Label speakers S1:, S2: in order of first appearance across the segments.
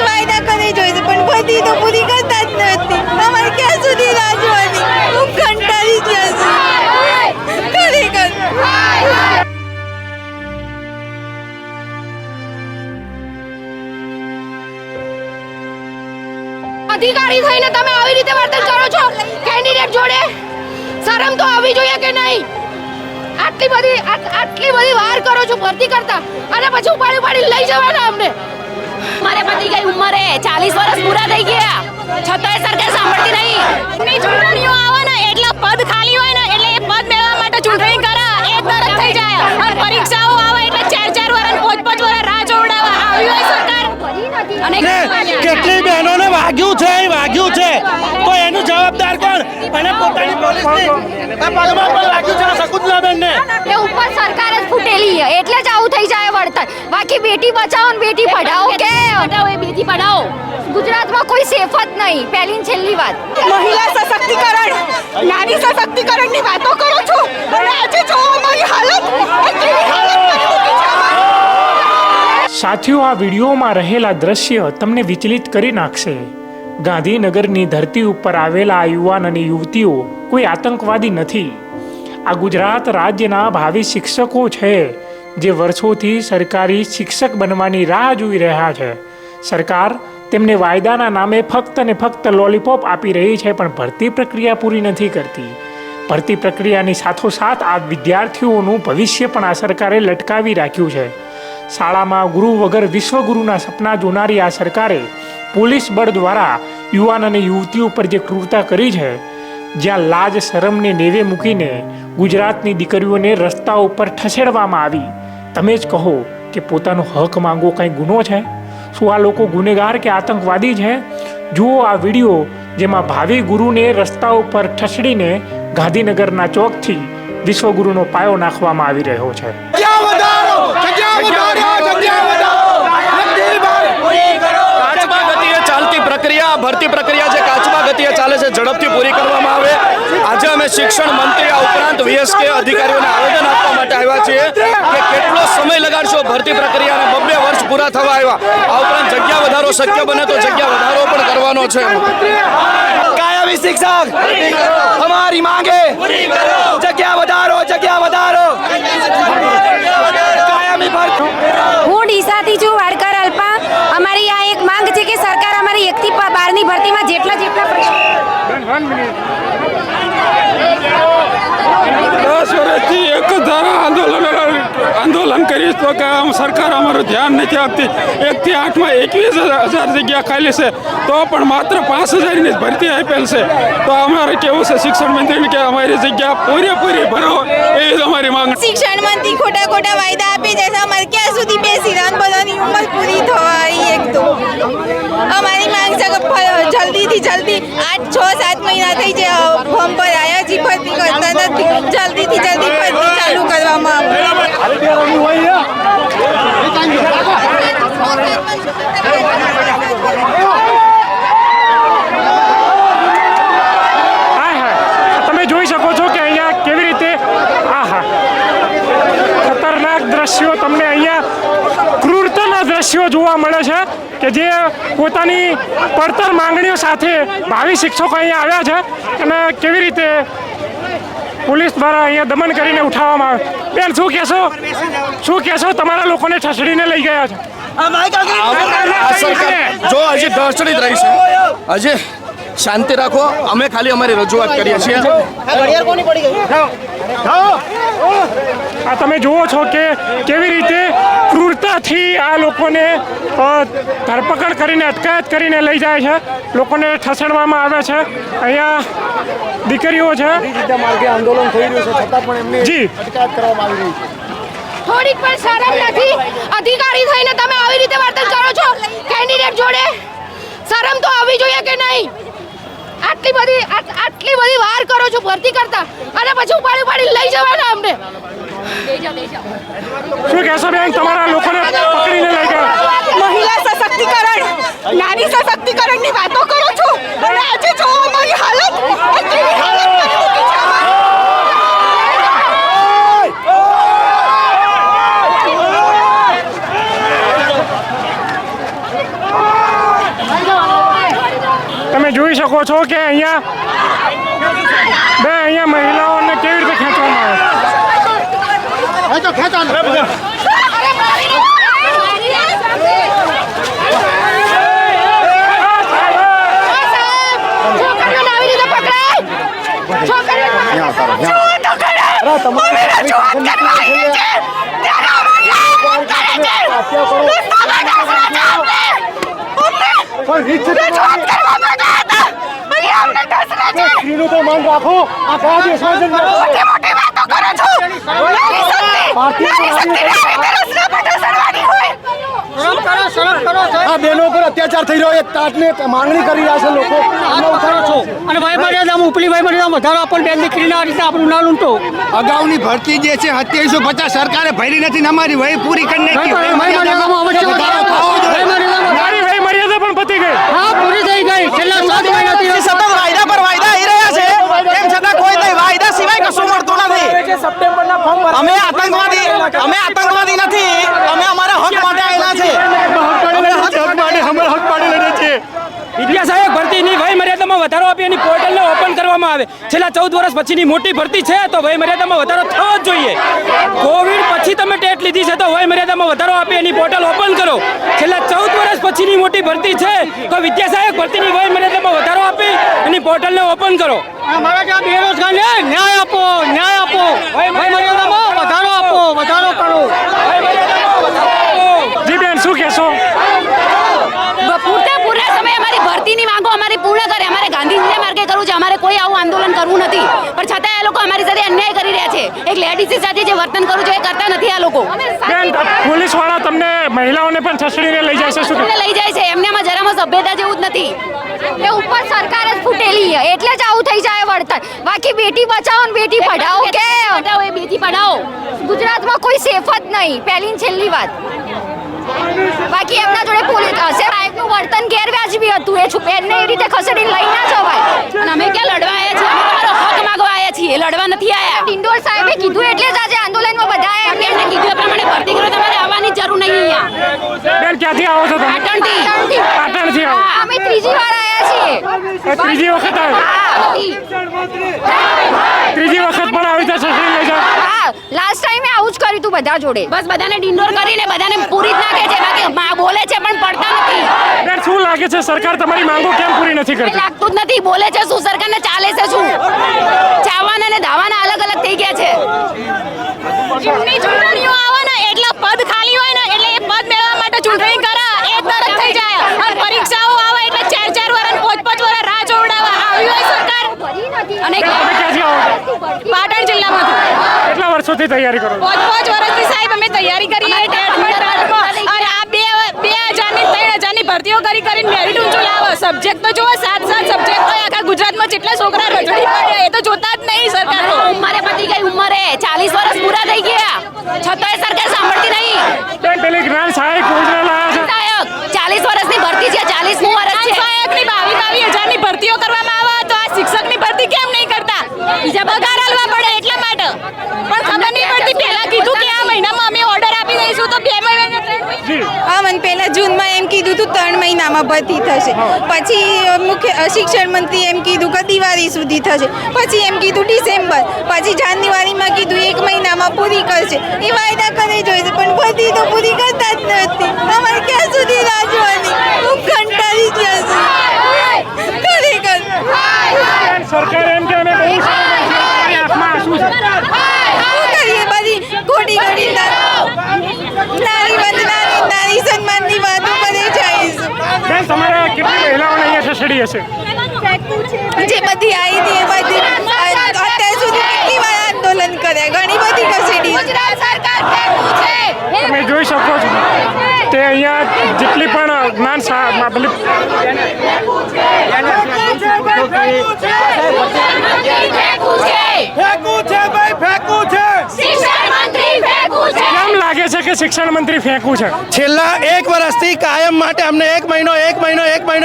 S1: વાયદા કરવી જોઈએ પણ બધી તો પૂરી કરતા જ નથી. અમારે ક્યાં સુધી રાહ જોવાની? હું કંટાળી જશે ખરેખર.
S2: અધિકારી થઈને તમે આવી રીતે વર્તન કરો છો કેન્ડિડેટ જોડે, શરમ તો આવવી જોઈએ કે નહીં? આટલી બધી વાર કરો છો ભરતી કરતા અને પછી ઉપાડી લઈ જવાના અમને. મારે પતિ ગઈ ઉંમરે 40 વર્ષ પૂરા થઈ ગયા છતાંય સરકાર સાંભળતી નહીં. ચૂંટણીઓ આવે ને એટલે પદ ખાલી હોય ને એટલે એ પદ મેળવવા માટે ચૂંટણી કરે એ તરત થઈ જાય. અને પરીક્ષાઓ આવે એટલે 4 વર્ષ 5 વર્ષ રાહ જોવડાવવા આવી હોય સરકાર. અને
S3: કેટલી બહેનોને વાગ્યું છે તો એનું જવાબદાર કોણ? અને પોતાની પોલીસની આ પગમાં પણ વાગ્યું છે શકુંતલાબેનને.
S2: એ ઉપર સરકાર જ ફૂટેલી છે એટલે જ આવું થઈ જાય વળતર. બાકી બેટી બચાવો ને બેટી પઢાઓ કે હટાવો એ બેટી પઢાઓ ગુજરાતમાં કોઈ સેફ જ નહીં. પહેલી છેલ્લી વાત,
S1: મહિલા સશક્તિકરણ, નારી સશક્તિકરણની વાતો કરો છો અને આજે જો અમારી હાલત કેવી હાલત કરી મૂકી છે.
S4: સાથીઓ, આ વિડીયોમાં રહેલા દ્રશ્ય તમને વિચલિત કરી નાખશે. ગાંધીનગરની ધરતી ઉપર આવેલા આ યુવાન અને યુવતીઓ કોઈ આતંકવાદી નથી. આ ગુજરાત રાજ્યના ભાવિ શિક્ષકો છે જે વર્ષોથી સરકારી શિક્ષક બનવાની રાહ જોઈ રહ્યા છે. સરકાર તેમને વાયદાના નામે ફક્ત ને ફક્ત લોલીપોપ આપી રહી છે પણ ભરતી પ્રક્રિયા પૂરી નથી કરતી. ભરતી પ્રક્રિયાની સાથોસાથ આ વિદ્યાર્થીઓનું ભવિષ્ય પણ આ સરકારે લટકાવી રાખ્યું છે. શાળામાં ગુરુ વગર વિશ્વગુરુના સપના જોનારી આ સરકારે પોલીસ બળ દ્વારા યુવાન અને યુવતીઓ પર જે ક્રૂરતા કરી છે, જ્યાં લાજ શરમને નેવે મૂકીને ગુજરાતની દીકરીઓને રસ્તા ઉપર ઠસેડવામાં આવી. તમે જ કહો કે પોતાનો હક માંગવો કંઈ ગુનો છે? શું આ લોકો ગુનેગાર કે આતંકવાદી છે? જુઓ આ વિડીયો જેમાં ભાવિ ગુરુને રસ્તા ઉપર ઠસડીને ગાંધીનગરના ચોકથી વિશ્વગુરુનો પાયો નાખવામાં આવી રહ્યો છે.
S5: ભરતી પ્રક્રિયા જે કાચબા ગતિએ ચાલે છે ઝડપથી પૂરી કરવામાં આવે. આજે અમે શિક્ષણ મંત્રી આ ઉપરાંત VSK અધિકારીઓને આવેદન આપવા માટે આવ્યા છીએ કે કેટલો સમય લગાડશો ભરતી પ્રક્રિયાને? 2 વર્ષ પૂરા થવા આવ્યા. આ ઉપરાંત જગ્યા વધારો શક્ય બને તો જગ્યા વધારો પણ કરવાનો છે.
S3: કાયમી શિક્ષક અમારી માંગે જગ્યા વધારો કાયમી ભરતી.
S1: હું ડીસાથી છું, વાડકર અલ્પા. અમારી આ એક માંગ છે કે સરકાર અમારી 1 થી 12ની ભરતીમાં જેટલા
S4: 10
S6: વર્ષથી એક ધારા આંદોલન કરીશ તો કે સરકાર અમારું ધ્યાન નથી આપતી. 1 થી 8માં 21,000 જગ્યા ખાલી છે તો પણ માત્ર 5,000ની ભરતી આપેલ છે. તો અમારે કેવું છે શિક્ષણ મંત્રીને કે અમારી જગ્યા પૂરેપૂરી ભરો એ જ અમારી માંગ.
S1: શિક્ષણ મંત્રી ખોટા વાયદા આપી જાય છે. અમારે ક્યાં સુધી બેસી રાંધવાની ઉંમર પૂરી થવાની? એક તો અમારી માંગ છે કે જલ્દીથી જલ્દી 8-6-7 મહિના થઈ જાય ફોર્મ પર આવ્યા જી ભરતી કરતા નથી. જલ્દીથી જલ્દી ભરતી ચાલુ કરવામાં આવે.
S4: તમે જોઈ શકો છો કે અહીંયા કેવી રીતે ખતરનાક દ્રશ્યો, તમને અહીંયા ક્રૂરતાના દ્રશ્યો જોવા મળે છે કે જે પોતાની પડતર માંગણીઓ સાથે ભાવિ શિક્ષકો અહીંયા આવ્યા છે અને કેવી રીતે પોલીસ દ્વારા અહીંયા દમન કરીને ઉઠાવવામાં આવે. બેન, શું કહેશો? તમારા લોકોને ઠસડીને લઈ ગયા છે.
S5: જો હજી ઢસડી જ રહી છે. હજી શાંતિ રાખો. અમે ખાલી અમારી રજૂઆત કરીએ છીએ.
S4: આ તમે જુઓ છો કે કેવી રીતે ક્રૂરતાથી આ લોકોને ધરપકડ કરીને અટકાયત કરીને લઈ જાય છે. લોકોને ઠસડવામાં આવે છે. અહીંયા દીકરીઓ છે.
S3: આંદોલન થઈ રહ્યું છે છતાં પણ એમને અટકાયત કરવામાં આવી રહી છે.
S2: થોડીક પણ શરમ નથી? અધિકારી થઈને તમે આવી રીતે વર્તન કરો છો કેન્ડિડેટ જોડે, શરમ તો આવવી જોઈએ કે નહીં? આટલી બધી વાર કરો છો ભરતી કરતા અને પછી ઉપાડી લઈ જવાના અમને.
S4: શું કહેશો બેન? તમારા લોકોને પકડીને લઈ ગયા.
S1: મહિલા સશક્તિકરણ, નારી સશક્તિકરણની વાતો કરો છો અને આજે જો અમારી હાલત આ કેવી હાલત કરી મૂકી છે
S4: તમે જોઈ શકો છો કે અહીંયા મહિલાઓને કેવી રીતે ખેંચવામાં આવે.
S3: તો માન રાખો આ કયા દેશમાં આ બહેનો પર અત્યાચાર થઈ રહ્યો એક તાટને માંગણી કરી રહ્યા છે લોકો
S7: અને ભાઈ મર્યાદામાં ઉપલી ભાઈ મર્યાદામાં વધારો આપણ બેન દીકરીના રીતે આપણું ના લૂંટો.
S8: અગાઉની ભરતી જે છે 2750 સરકારે ભરી નથી ને અમારી વય પૂરી કરી નાખી.
S7: ભાઈ મર્યાદામાં અવશ્ય વધારો થવો જોઈએ.
S4: મારી ભાઈ મર્યાદા પણ પતી ગઈ.
S7: હા પૂરી થઈ ગઈ છેલ્લા 7 મહિનાથી
S3: સતત વાયદા પર વાયદા આવી રહ્યા છે તેમ છતાં કોઈ નહીં વાયદા સિવાય કશું મળતું નથી. અમે આતંકવાદી નથી, અમે અમારા હક માટે આવેલા છે.
S7: વિદ્યાસહાયક ભરતીની વય મર્યાદામાં વધારો આપી એની પોર્ટલને ઓપન કરવામાં આવે. છેલ્લા 14 વર્ષ પછીની મોટી ભરતી છે તો વય મર્યાદામાં વધારો થવો જ જોઈએ. કોવિડ પછી તમે ટેટ લીધી છે તો વય મર્યાદામાં વધારો આપી એની પોર્ટલ ઓપન કરો. છેલ્લા 14 વર્ષ પછીની મોટી ભરતી છે તો વિદ્યાસહાયક ભરતીની વય મર્યાદામાં વધારો આપી એની પોર્ટલને ઓપન કરો. મારા જ્યાં બેરોજગારને ન્યાય આપો, ન્યાય આપો. વય મર્યાદામાં વધારો આપો, વધારો કરો.
S4: જી બેન શું કહેશો?
S2: પૂરા સમય અમારી ભરતીની માંગો અમારી પૂર્ણ કરે. અમારે ગાંધીજીના માર્ગે કરવું છે, અમારે કોઈ આવું આંદોલન કરવું નથી. પણ છતાં એ લોકો અમારી સાથે અન્યાય કરી રહ્યા છે. એક લેડીઝ સાથે જે વર્તન કરવું જોઈએ એ કરતા નથી આ લોકો.
S4: બેન પોલીસ વાળા તમને મહિલાઓને પણ છસડીને લઈ જાય છે શું?
S2: લઈ જાય છે, એમનામાં જરામાં સભ્યતા જેવું જ નથી. એ ઉપર સરકાર જ ફૂટેલી છે એટલે જ આવું થઈ જાય વર્તન. બાકી બેટી બચાવો ને બેટી પઢાઓ કે પઢાઓ એ બેટી પઢાઓ ગુજરાતમાં કોઈ સેફ જ નહીં. પહેલી ને છેલ્લી વાત. બાકી એમના જોડે પોલીસ સાહેબનું વર્તન ગેરવ્યાજબી હતું. એ બેનને એ રીતે ખસેડીને લઈ ના જવાય. અને અમે ક્યાં લડવા આવ્યા છીએ? અમે તમારો હક માંગવા આવ્યા છીએ, લડવા નથી આવ્યા. ડિંડોર સાહેબે કીધું એટલે જ આજે આંદોલનમાં બધા આવ્યા. એમને કીધું એ પ્રમાણે ભરતી કરો, તમારે આવવાની જરૂર નહીં અહીંયા.
S4: બેન ક્યાંથી આવો છો તમે?
S2: પાટણથી.
S4: પાટણથી આવો.
S2: અમે ત્રીજી વાર આવ્યા છીએ.
S4: ત્રીજી વખત આવે? ત્રીજી વખત પણ આવી રીતે છસડી લઈ જાઓ?
S2: હા, લાસ્ટ ટાઈમે આવું જ કર્યું તું બધા જોડે. બસ બધાને ડિંડોર કરીને બધાને પૂરી જ નાખે છે. બાકી બોલે છે પણ પડતા નથી.
S4: બેન શું લાગે છે સરકાર તમારી માંગો કેમ પૂરી નથી કરતી?
S2: લાગતું જ નથી. બોલે છે શું, સરકારને ચાલે છે શું? ચાવાના અને ધાવાના અલગ અલગ થઈ ગયા છે. એમની ચૂંટણીઓ આવે ને એટલે પદ ખાલી હોય ને એટલે એ પદ મેળવવા માટે ચૂંટણી કરે એ તરત થઈ જાય. અને પરીક્ષાઓ આવે એટલે 4 વર્ષ 5 વર્ષ રાહ જોવડાવવા આવી હોય સરકાર. અને
S4: ક્યાંથી આવો છો?
S2: પાટણ જિલ્લામાંથી.
S4: કેટલા વર્ષોથી તૈયારી કરો છો?
S2: 5 વર્ષથી સાહેબ અમે તૈયારી કરીએ. અને આ 2000 ની 3000 ની ભરતીઓ કરીને મેરિટ ઊંચું લાવો. સબ્જેક્ટ તો જુઓ, 7 સબ્જેક્ટ હોય આખા ગુજરાતમાં જેટલા છોકરા રજડી પડે એ તો જોતા જ નહીં સરકાર. ઉંમરે પતી ગઈ, ઉંમરે 40 વર્ષ પૂરા થઈ ગયા છતાંય સરકાર સાંભળતી નહીં.
S4: બેન પેલી જ્ઞાન સહાયક યોજના લાયા છે.
S2: 40 વર્ષની ભરતી છે, 40મું વર્ષ છે. સહાયકની 22,000 ની ભરતીઓ કરવામાં આવે તો આ શિક્ષકની ભરતી કેમ નહીં કરતા? બીજા પગાર આલવા પડે એટલા માટે. પણ ખબર નહીં પડતી. પહેલા કીધું કે આ મહિનામાં અમે ઓર્ડર આપી દઈશું તો 2 મહિના
S1: મને પહેલા જૂનમાં એમ કીધું હતું 3 મહિનામાં ભરતી થશે. પછી મુખ્ય શિક્ષણ મંત્રી એમ કીધું કે દિવાળી સુધી થશે. પછી એમ કીધું ડિસેમ્બર. પછી જાન્યુઆરીમાં કીધું 1 મહિનામાં પૂરી કરશે. એ વાયદા કરી જોઈશે પણ ભરતી તો પૂરી કરતા જ નથી. અમારે ક્યાં સુધી રાહ જોવાની? હું કંટાળી ગયા છું ખરેખર.
S4: સરકાર એમ કે અમે બહુ આંખમાં આંસુ છે.
S1: શું કરીએ? બધી ખોટી ખોટી નારી સન્માનની વાતો કરે જઈશું.
S4: બેન તમારે કેટલી મહિલાઓને અહીંયા છસડી હશે?
S1: જે બધી આવી હતી એ બધી અત્યાર સુધી કેટલી વાર આંદોલન કર્યા, ઘણી બધી કસેડી.
S2: ગુજરાત સરકાર ફેંકવું છે.
S4: તમે જોઈ શકો છો તે અહીંયા જેટલી પણ જ્ઞાન
S2: ફેંકવું છે.
S3: ફેંકવું છે ભાઈ, ફેંકવું છે.
S2: શિક્ષણ મંત્રી ફેંકવું છે.
S4: કેમ લાગે છે કે શિક્ષણ મંત્રી ફેંકવું છે?
S9: છેલ્લા 1 વર્ષથી કાયમ માટે અમને એક મહિનો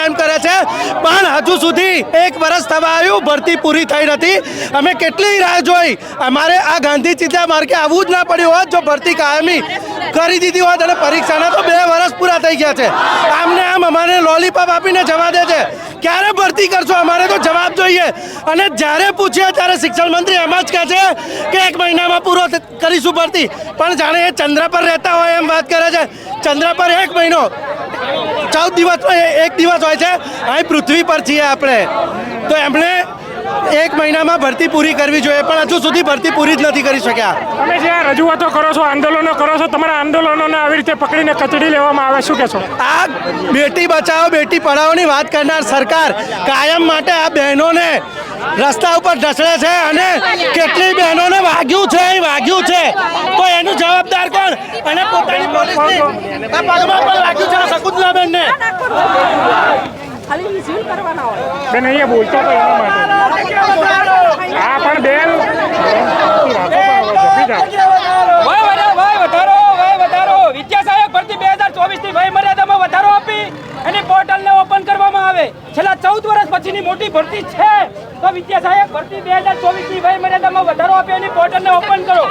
S9: એમ કરે છે, પણ હજુ સુધી 1 વર્ષ થવા આવ્યું, ભરતી પૂરી થઈ નથી. અમે કેટલી રાહ જોઈ. અમારે આ ગાંધી ચિંતા માર્ગે આવવું જ ના પડ્યું હોત જો ભરતી કાયમી કરી દીધી હોત. અને પરીક્ષાના તો 2 વર્ષ પૂરા થઈ ગયા છે. આમને આમ અમારે લોલીપોપ આપીને જવા દે છે. ક્યારે ભરતી કરશો? અમારે તો જવાબ જોઈએ. અને જ્યારે પૂછીએ ત્યારે શિક્ષણ મંત્રી એમ જ કહે છે કે 1 મહિનામાં પૂરો કરીશું ભરતી. પણ જાણે એ ચંદ્ર પર રહેતા હોય એમ વાત કરે છે. ચંદ્ર પર 1 મહિનો 14 દિવસમાં 1 દિવસ હોય છે. અહીં પૃથ્વી પર છીએ આપણે, તો એમણે 1 મહિનામાં ભરતી પૂરી કરવી જોઈએ, પણ હજુ સુધી ભરતી પૂરી જ નથી કરી શક્યા.
S4: તમે જે આ રજૂઆતો કરો છો, આંદોલનો કરો છો, તમારા આંદોલનોને આવી રીતે પકડીને કચડી લેવામાં આવે, શું કહેશો?
S9: આ બેટી બચાવો બેટી પઢાઓની વાત કરનાર સરકાર કાયમ માટે આ બહેનોને રસ્તા ઉપર ઢસડે છે. અને કેટલી બહેનોને વાગ્યું છે તો એનું જવાબદાર કોણ? અને પોતાની પોલીસની આ પગમાં પણ વાગ્યું છે શકુંતલાબેનને.
S4: બેન અહીંયા બોલતો તો એના માટે હા, પણ બેન
S7: વધારો વિદ્યા સહાયક ભરતી 2024 ની વય મર્યાદામાં વધારો આપી એની પોર્ટલને ઓપન કરવામાં આવે. છેલ્લા 14 વર્ષ પછીની મોટી ભરતી છે, તો વિદ્યા સહાયક ભરતી 2024 ની વય મર્યાદામાં વધારો આપી એની પોર્ટલને ઓપન કરો.